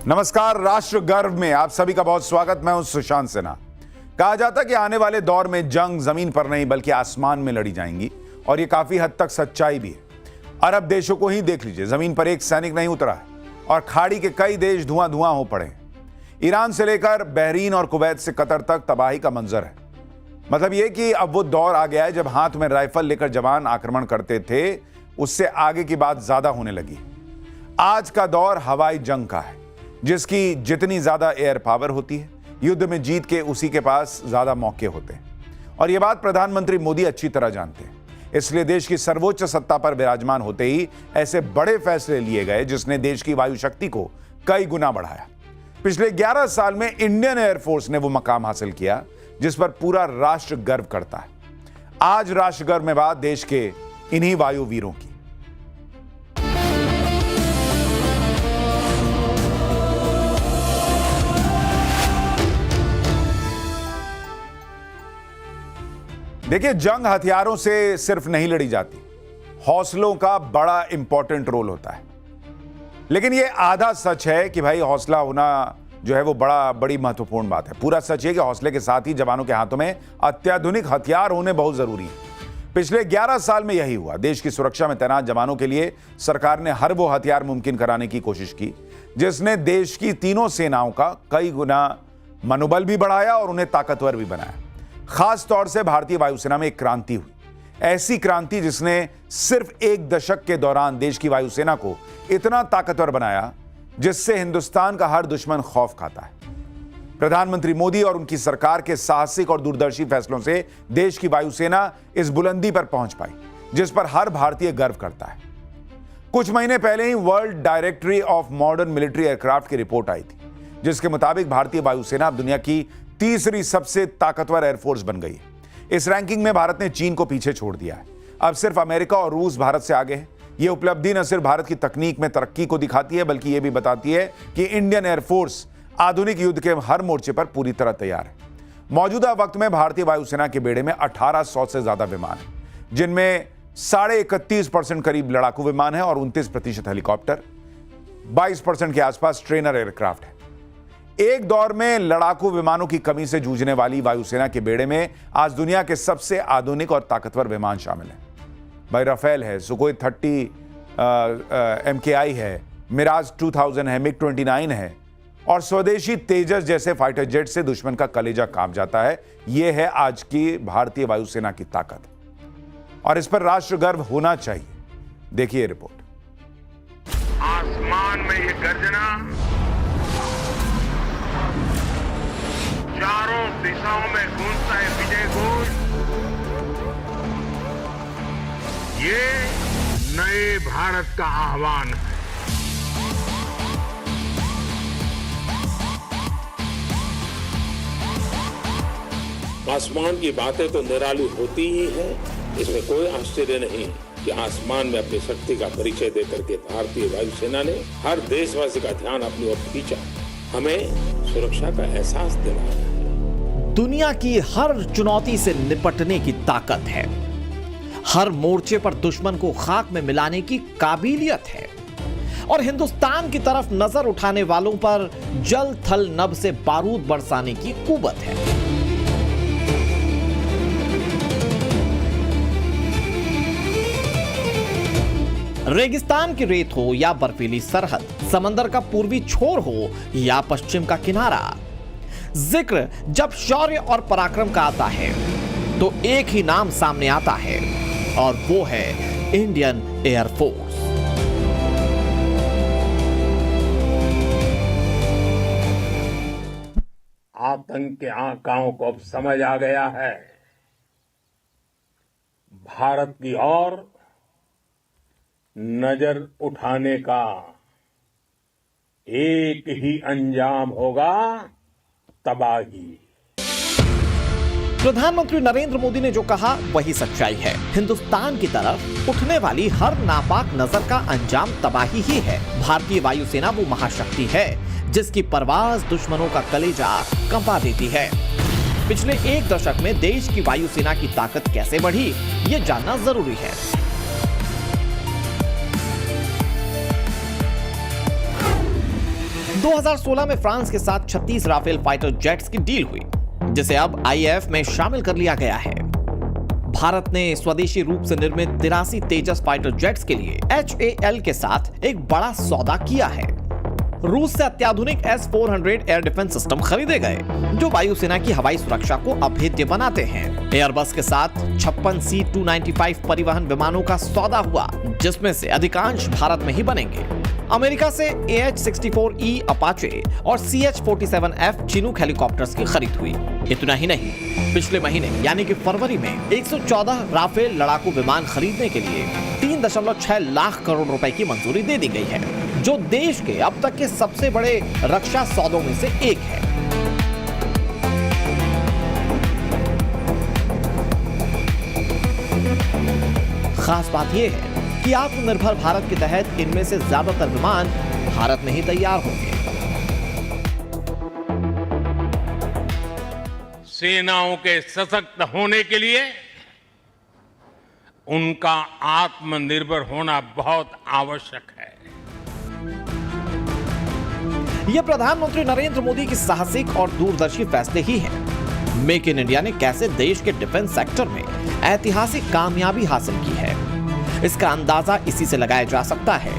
नमस्कार, राष्ट्र गर्व में आप सभी का बहुत स्वागत। मैं हूं सुशांत सिन्हा। कहा जाता कि आने वाले दौर में जंग जमीन पर नहीं बल्कि आसमान में लड़ी जाएंगी, और यह काफी हद तक सच्चाई भी है। अरब देशों को ही देख लीजिए, जमीन पर एक सैनिक नहीं उतरा है और खाड़ी के कई देश धुआं धुआं हो पड़े हैं। ईरान से लेकर बहरीन और कुवैत से कतर तक तबाही का मंजर है। मतलब यह कि अब वो दौर आ गया है जब हाथ में राइफल लेकर जवान आक्रमण करते थे, उससे आगे की बात ज्यादा होने लगी। आज का दौर हवाई जंग का है, जिसकी जितनी ज्यादा एयर पावर होती है, युद्ध में जीत के उसी के पास ज्यादा मौके होते हैं। और यह बात प्रधानमंत्री मोदी अच्छी तरह जानते हैं। इसलिए देश की सर्वोच्च सत्ता पर विराजमान होते ही ऐसे बड़े फैसले लिए गए जिसने देश की वायु शक्ति को कई गुना बढ़ाया। पिछले 11 साल में इंडियन एयरफोर्स ने वो मकाम हासिल किया जिस पर पूरा राष्ट्र गर्व करता है। आज राष्ट्र गर्व में बात देश के इन्हीं वायु वीरों की। देखिए, जंग हथियारों से सिर्फ नहीं लड़ी जाती, हौसलों का बड़ा इंपॉर्टेंट रोल होता है। लेकिन यह आधा सच है कि भाई हौसला होना जो है वो बड़ी महत्वपूर्ण बात है। पूरा सच है कि हौसले के साथ ही जवानों के हाथों में अत्याधुनिक हथियार होने बहुत जरूरी है। पिछले 11 साल में यही हुआ। देश की सुरक्षा में तैनात जवानों के लिए सरकार ने हर वो हथियार मुमकिन कराने की कोशिश की जिसने देश की तीनों सेनाओं का कई गुना मनोबल भी बढ़ाया और उन्हें ताकतवर भी बनाया। खास तौर से भारतीय वायुसेना में एक क्रांति हुई, ऐसी क्रांति जिसने सिर्फ एक दशक के दौरान देश की वायुसेना को इतना ताकतवर बनाया जिससे हिंदुस्तान का हर दुश्मन खौफ खाता है। प्रधानमंत्री मोदी और उनकी सरकार के साहसिक और दूरदर्शी फैसलों से देश की वायुसेना इस बुलंदी पर पहुंच पाई जिस पर हर भारतीय गर्व करता है। कुछ महीने पहले ही world directory of modern military aircraft की रिपोर्ट आई थी जिसके मुताबिक भारतीय वायुसेना अब दुनिया की तीसरी सबसे ताकतवर एयरफोर्स बन गई है। इस रैंकिंग में भारत ने चीन को पीछे छोड़ दिया है। अब सिर्फ अमेरिका और रूस भारत से आगे है। यह उपलब्धि न सिर्फ भारत की तकनीक में तरक्की को दिखाती है बल्कि यह भी बताती है कि इंडियन एयरफोर्स आधुनिक युद्ध के हर मोर्चे पर पूरी तरह तैयार है। मौजूदा वक्त में भारतीय वायुसेना के बेड़े में 1800 से ज्यादा विमान है, जिनमें 31.5% करीब लड़ाकू विमान है और 29% हेलीकॉप्टर, 22% के आसपास ट्रेनर एयरक्राफ्ट है। एक दौर में लड़ाकू विमानों की कमी से जूझने वाली वायुसेना के बेड़े में आज दुनिया के सबसे आधुनिक और ताकतवर विमान शामिल हैं। भाई राफेल है, सुखोई 30 MKI है, मिराज 2000 है, मिग 29 है और स्वदेशी तेजस जैसे फाइटर जेट से दुश्मन का कलेजा कांप जाता है। यह है आज की भारतीय वायुसेना की ताकत और इस पर राष्ट्र गर्व होना चाहिए। देखिए रिपोर्ट। आसमान में ये गर्जना चारों दिशाओं में गूंजता है विजय घोष। ये नए भारत का आह्वान है। आसमान की बातें तो निराली होती ही है, इसमें कोई आश्चर्य नहीं कि आसमान में अपनी शक्ति का परिचय देकर के भारतीय वायुसेना ने हर देशवासी का ध्यान अपनी ओर खींचा, हमें सुरक्षा का एहसास दिलाया। दुनिया की हर चुनौती से निपटने की ताकत है, हर मोर्चे पर दुश्मन को खाक में मिलाने की काबिलियत है और हिंदुस्तान की तरफ नजर उठाने वालों पर जल थल नभ से बारूद बरसाने की कुवत है। रेगिस्तान की रेत हो या बर्फीली सरहद, समंदर का पूर्वी छोर हो या पश्चिम का किनारा, जिक्र जब शौर्य और पराक्रम का आता है तो एक ही नाम सामने आता है और वो है इंडियन एयरफोर्स। आतंक के आकाओं को अब समझ आ गया है। भारत की ओर नजर उठाने का एक ही अंजाम होगा, तबाही। प्रधानमंत्री नरेंद्र मोदी ने जो कहा वही सच्चाई है। हिंदुस्तान की तरफ उठने वाली हर नापाक नजर का अंजाम तबाही ही है। भारतीय वायुसेना वो महाशक्ति है जिसकी परवाज दुश्मनों का कलेजा कंपा देती है। पिछले एक दशक में देश की वायुसेना की ताकत कैसे बढ़ी, ये जानना जरूरी है। 2016 में फ्रांस के साथ 36 राफेल फाइटर जेट्स की डील हुई, जिसे अब आईएएफ में शामिल कर लिया गया है। भारत ने स्वदेशी रूप से निर्मित 83 तेजस फाइटर जेट्स के लिए HAL के साथ एक बड़ा सौदा किया है। रूस से अत्याधुनिक S-400 एयर डिफेंस सिस्टम खरीदे गए, जो वायुसेना की हवाई सुरक्षा को अभेद्य बनाते हैं। एयरबस के साथ 56 C-295 परिवहन विमानों का सौदा हुआ, जिसमें से अधिकांश भारत में ही बनेंगे। अमेरिका से AH-64E अपाचे और CH-47F चिनूक हेलीकॉप्टर्स की खरीद हुई। इतना ही नहीं, पिछले महीने यानी कि फरवरी में 114 राफेल लड़ाकू विमान खरीदने के लिए 3.6 लाख करोड़ रुपए की मंजूरी दे दी गई है, जो देश के अब तक के सबसे बड़े रक्षा सौदों में से एक है। खास बात यह है कि आत्मनिर्भर भारत के तहत इनमें से ज्यादातर विमान भारत में ही तैयार होंगे। सेनाओं के सशक्त होने के लिए उनका आत्मनिर्भर होना बहुत आवश्यक है। यह प्रधानमंत्री नरेंद्र मोदी की साहसिक और दूरदर्शी फैसले ही हैं। मेक इन इंडिया ने कैसे देश के डिफेंस सेक्टर में ऐतिहासिक कामयाबी हासिल की है, इसका अंदाजा इसी से लगाया जा सकता है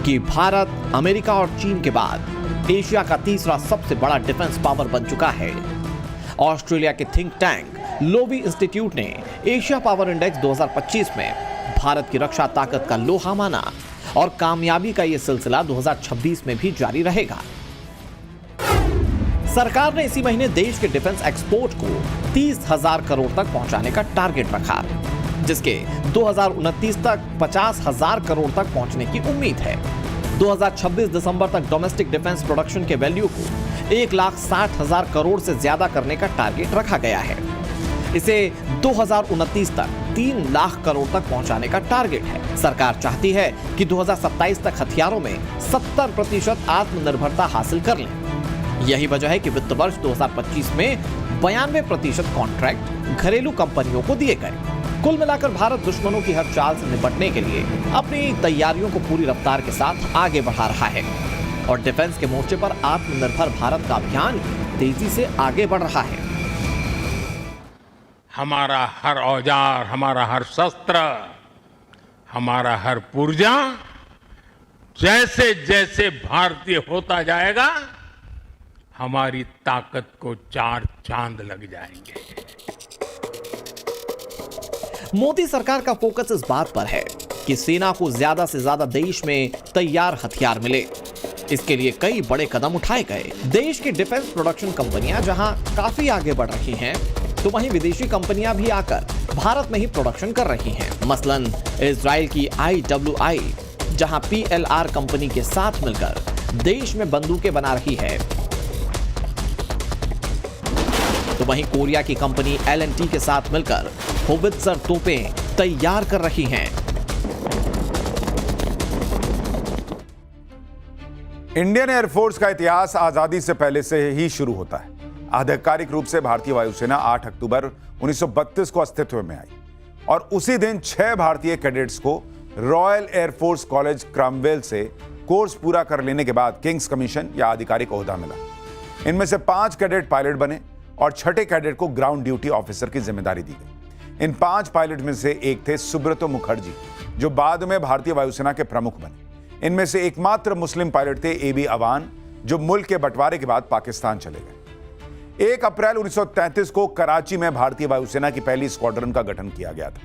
कि भारत अमेरिका और चीन के बाद एशिया का तीसरा सबसे बड़ा डिफेंस पावर बन चुका है। ऑस्ट्रेलिया के थिंक टैंक लोवी इंस्टीट्यूट ने एशिया पावर इंडेक्स 2025 में भारत की रक्षा ताकत का लोहा माना और कामयाबी का यह सिलसिला 2026 में भी जारी रहेगा। सरकार ने इसी महीने देश के डिफेंस एक्सपोर्ट को 30,000 करोड़ तक पहुंचाने का टारगेट रखा, जिसके 2029 तक 50,000 करोड़ तक पहुंचने की उम्मीद है। 2026 दिसंबर तक डोमेस्टिक डिफेंस प्रोडक्शन के वैल्यू को 1,60,000 करोड़ से ज्यादा करने का टारगेट रखा गया है। इसे 2029 तक 3 लाख करोड़ तक पहुंचाने का टारगेट है। सरकार चाहती है कि 2027 तक हथियारों में 70% आत्मनिर्भरता हासिल कर लें। यही वजह है कि वित्त वर्ष 2025 में 92% कॉन्ट्रैक्ट घरेलू कंपनियों को दिए गए। कुल मिलाकर भारत दुश्मनों की हर चाल से निपटने के लिए अपनी तैयारियों को पूरी रफ्तार के साथ आगे बढ़ा रहा है और डिफेंस के मोर्चे पर आत्मनिर्भर भारत का अभियान तेजी से आगे बढ़ रहा है। हमारा हर औजार, हमारा हर शस्त्र, हमारा हर पुर्जा जैसे जैसे भारतीय होता जाएगा, हमारी ताकत को 4 चांद लग जाएंगे। मोदी सरकार का फोकस इस बात पर है कि सेना को ज्यादा से ज्यादा देश में तैयार हथियार मिले। इसके लिए कई बड़े कदम उठाए गए। देश की डिफेंस प्रोडक्शन कंपनियां जहां काफी आगे बढ़ रही हैं, तो वहीं विदेशी कंपनियां भी आकर भारत में ही प्रोडक्शन कर रही हैं। मसलन इजराइल की IWI जहां PLR कंपनी के साथ मिलकर देश में बंदूकें बना रही है, तो वहीं कोरिया की कंपनी L&T के साथ मिलकर होवित्जर तोपें तैयार कर रही हैं। इंडियन एयरफोर्स का इतिहास आजादी से पहले से ही शुरू होता है। आधिकारिक रूप से भारतीय वायुसेना 8 अक्टूबर 1932 को अस्तित्व में आई और उसी दिन 6 भारतीय कैडेट्स को रॉयल एयरफोर्स कॉलेज क्रॉमवेल से कोर्स पूरा कर लेने के बाद किंग्स कमीशन या आधिकारिक ओहदा मिला। इनमें से 5 कैडेट पायलट बने और 6ठे कैडेट को ग्राउंड ड्यूटी ऑफिसर की जिम्मेदारी दी गई। इन 5 पायलट में से एक थे सुब्रतो मुखर्जी, जो बाद में भारतीय वायुसेना के प्रमुख बने। इनमें से एकमात्र मुस्लिम पायलट थे AB अवान, जो मुल्क के बंटवारे के बाद पाकिस्तान चले गए। 1 अप्रैल 1933 को कराची में भारतीय वायुसेना की पहली स्क्वाड्रन का गठन किया गया था।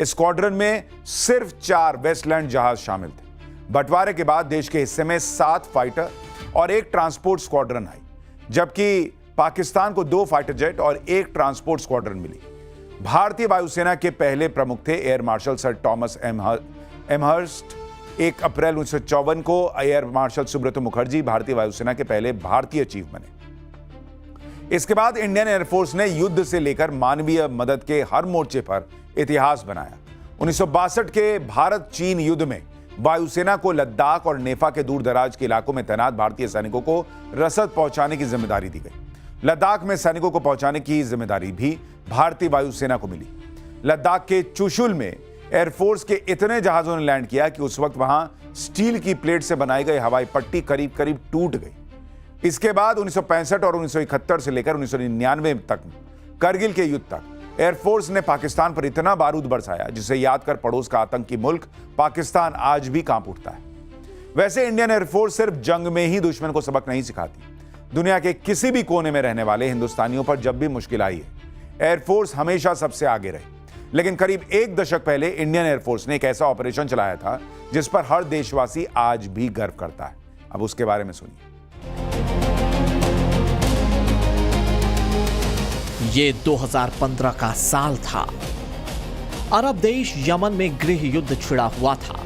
इस स्क्वाड्रन में सिर्फ 4 वेस्टलैंड जहाज शामिल थे। बंटवारे के बाद देश के हिस्से में 7 फाइटर और 1 ट्रांसपोर्ट स्क्वाड्रन आई, जबकि पाकिस्तान को 2 फाइटर जेट और 1 ट्रांसपोर्ट स्क्वाड्रन मिली। भारतीय वायुसेना के पहले प्रमुख थे air marshal sir Thomas Amherst. 1 अप्रैल 1954 को एयर मार्शल सुब्रतो मुखर्जी भारतीय वायुसेना के पहले भारतीय चीफ बने। इसके बाद इंडियन एयरफोर्स ने युद्ध से लेकर मानवीय मदद के हर मोर्चे पर इतिहास बनाया। 1962 के भारत चीन युद्ध में वायुसेना को लद्दाख और नेफा के दूर दराज के इलाकों में तैनात भारतीय सैनिकों को रसद पहुंचाने की जिम्मेदारी दी गई। लद्दाख में सैनिकों को पहुंचाने की जिम्मेदारी भी भारतीय वायुसेना को मिली। लद्दाख के चुशुल में एयरफोर्स के इतने जहाजों ने लैंड किया कि उस वक्त वहां स्टील की प्लेट से बनाई गई हवाई पट्टी करीब करीब टूट गई। इसके बाद 1965 और 1971 से लेकर 1999 तक करगिल के युद्ध तक एयरफोर्स ने पाकिस्तान पर इतना बारूद बरसाया जिसे याद कर पड़ोस का आतंकी मुल्क पाकिस्तान आज भी कांप उठता है। वैसे इंडियन एयरफोर्स सिर्फ जंग में ही दुश्मन को सबक नहीं सिखाती। दुनिया के किसी भी कोने में रहने वाले हिंदुस्तानियों पर जब भी मुश्किल आई है, एयरफोर्स हमेशा सबसे आगे रही। लेकिन करीब एक दशक पहले इंडियन एयरफोर्स ने एक ऐसा ऑपरेशन चलाया था जिस पर हर देशवासी आज भी गर्व करता है। अब उसके बारे में सुनिए। ये 2015 का साल था। अरब देश यमन में गृह युद्ध छिड़ा हुआ था।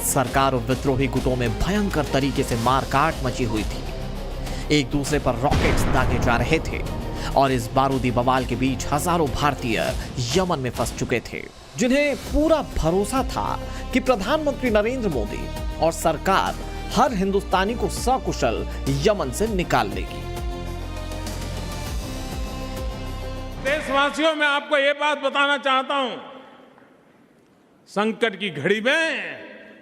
सरकार और विद्रोही गुटों में भयंकर तरीके से मारकाट मची हुई थी। एक दूसरे पर रॉकेट्स दागे जा रहे थे और इस बारूदी बवाल के बीच हजारों भारतीय यमन में फंस चुके थे, जिन्हें पूरा भरोसा था कि प्रधानमंत्री नरेंद्र मोदी और सरकार हर हिंदुस्तानी को सकुशल यमन से निकाल लेगी। देशवासियों, मैं आपको ये बात बताना चाहता हूं, संकट की घड़ी में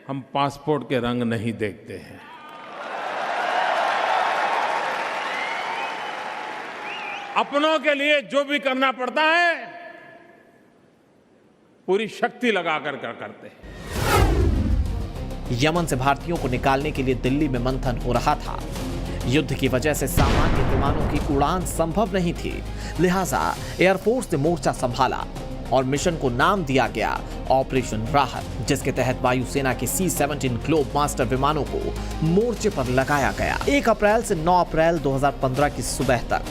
हम पासपोर्ट के रंग नहीं देखते हैं। अपनों के लिए जो भी करना पड़ता है पूरी शक्ति लगाकर करते हैं। यमन से भारतीयों को निकालने के लिए दिल्ली में मंथन हो रहा था। युद्ध की वजह से सामान्य विमानों की उड़ान संभव नहीं थी, लिहाजा एयरफोर्स ने मोर्चा संभाला और मिशन को नाम दिया गया ऑपरेशन राहत, जिसके तहत वायुसेना के C-17 ग्लोब मास्टर विमानों को मोर्चे पर लगाया गया। 1 अप्रैल से 9 अप्रैल 2015 की सुबह तक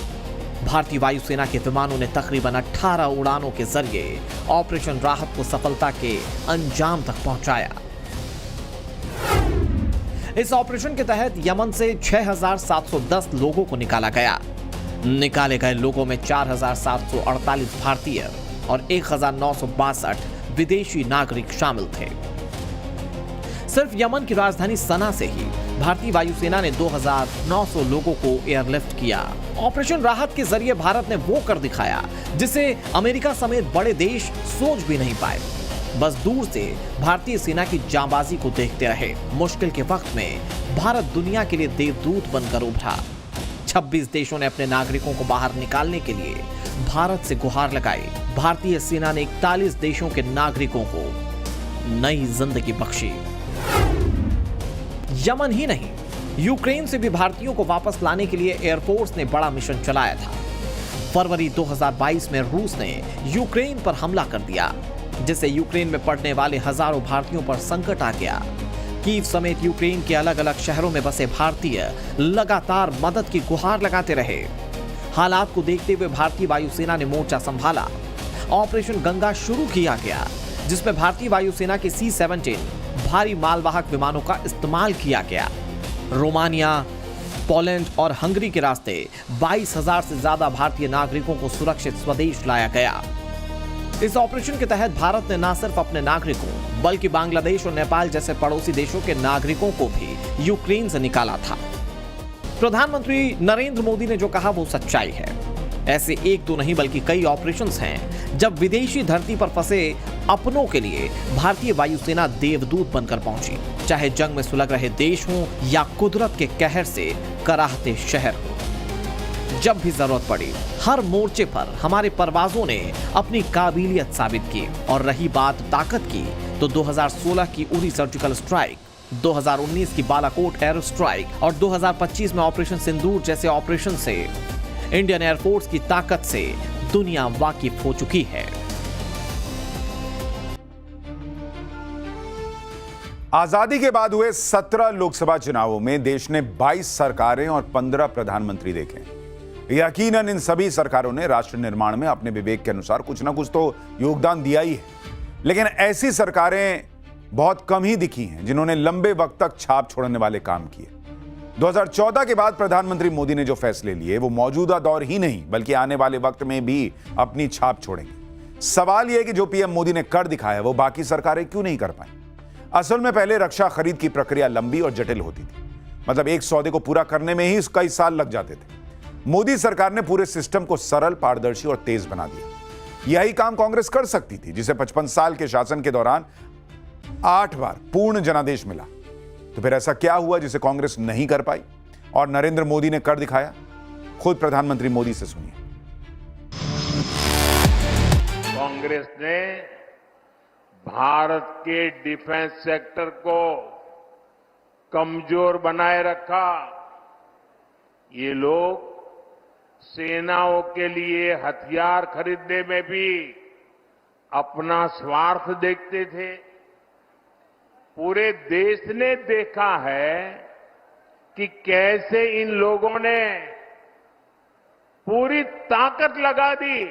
भारतीय वायुसेना के विमानों ने तकरीबन 18 उड़ानों के जरिए ऑपरेशन राहत को सफलता के अंजाम तक पहुंचाया। इस ऑपरेशन के तहत यमन से 6,710 लोगों को निकाला गया। निकाले गए लोगों में 4,748 भारतीय और 1,962 विदेशी नागरिक शामिल थे। सिर्फ यमन की राजधानी सना से ही भारतीय वायुसेना ने 2,900 लोगों को एयरलिफ्ट किया। ऑपरेशन राहत के जरिए भारत ने वो कर दिखाया जिसे अमेरिका समेत बड़े देश सोच भी नहीं पाए। बस दूर से भारतीय सेना की जांबाजी को देखते रहे। मुश्किल के वक्त में भारत दुनिया के लिए देवदूत बनकर उभरा। 26 देशों ने अपने नागरिकों को बाहर निकालने के लिए भारत से गुहार लगाई। भारतीय सेना ने 41 देशों के नागरिकों को नई जिंदगी बख्शी। यमन ही नहीं, यूक्रेन से भी भारतीयों को वापस लाने के लिए एयरफोर्स ने बड़ा मिशन चलाया था। फरवरी 2022 में रूस ने यूक्रेन पर हमला कर दिया, जिससे यूक्रेन में पड़ने वाले हजारों भारतीयों पर संकट आ गया। कीव समेत यूक्रेन के अलग अलग शहरों में बसे भारतीय लगातार मदद की गुहार लगाते रहे। हालात को देखते हुए भारतीय वायुसेना ने मोर्चा संभाला। ऑपरेशन गंगा शुरू किया गया, जिसमें भारतीय वायुसेना के C-17 भारी मालवाहक विमानों का इस्तेमाल किया गया। रोमानिया, पोलैंड और हंगरी के रास्ते 22,000 से ज्यादा भारतीय नागरिकों को सुरक्षित स्वदेश लाया गया। इस ऑपरेशन के तहत भारत ने न सिर्फ अपने नागरिकों बल्कि बांग्लादेश और नेपाल जैसे पड़ोसी देशों के नागरिकों को भी यूक्रेन से निकाला था। प्रधानमंत्री नरेंद्र मोदी ने जो कहा वो सच्चाई है। ऐसे एक दो नहीं बल्कि कई ऑपरेशंस हैं जब विदेशी धरती पर फंसे अपनों के लिए भारतीय वायुसेना देवदूत बनकर पहुंची, चाहे जंग में सुलग रहे देश हों या कुदरत के कहर से कराहते शहर हो। जब भी जरूरत पड़ी हर मोर्चे पर हमारे परवाजों ने अपनी काबिलियत साबित की। और रही बात ताकत की, तो 2016 की उरी सर्जिकल स्ट्राइक, 2019 की बालाकोट एयर स्ट्राइक और 2025 में ऑपरेशन सिंदूर जैसे ऑपरेशन से इंडियन एयरफोर्स की ताकत से दुनिया वाकिफ हो चुकी है। आजादी के बाद हुए 17 लोकसभा चुनावों में देश ने 22 सरकारें और 15 प्रधानमंत्री देखे। यकीनन इन सभी सरकारों ने राष्ट्र निर्माण में अपने विवेक के अनुसार कुछ ना कुछ तो योगदान दिया ही है, लेकिन ऐसी सरकारें बहुत कम ही दिखी हैं जिन्होंने लंबे वक्त तक छाप छोड़ने वाले काम किए। 2014 के बाद प्रधानमंत्री मोदी ने जो फैसले लिए वो मौजूदा दौर ही नहीं बल्कि आने वाले वक्त में भी अपनी छाप छोड़ेंगे। सवाल यह कि जो पीएम मोदी ने कर दिखाया वो बाकी सरकारें क्यों नहीं कर पाई। असल में पहले रक्षा खरीद की प्रक्रिया लंबी और जटिल होती थी, मतलब एक सौदे को पूरा करने में ही कई साल लग जाते थे। मोदी सरकार ने पूरे सिस्टम को सरल, पारदर्शी और तेज बना दिया। यही काम कांग्रेस कर सकती थी, जिसे 55 साल के शासन के दौरान 8 बार पूर्ण जनादेश मिला। तो फिर ऐसा क्या हुआ जिसे कांग्रेस नहीं कर पाई? और नरेंद्र मोदी ने कर दिखाया। खुद प्रधानमंत्री मोदी से सुनिए। कांग्रेस ने भारत के डिफेंस सेक्टर को कमजोर बनाए रखा। ये लोग सेनाओं के लिए हथियार खरीदने में भी अपना स्वार्थ देखते थे। पूरे देश ने देखा है कि कैसे इन लोगों ने पूरी ताकत लगा दी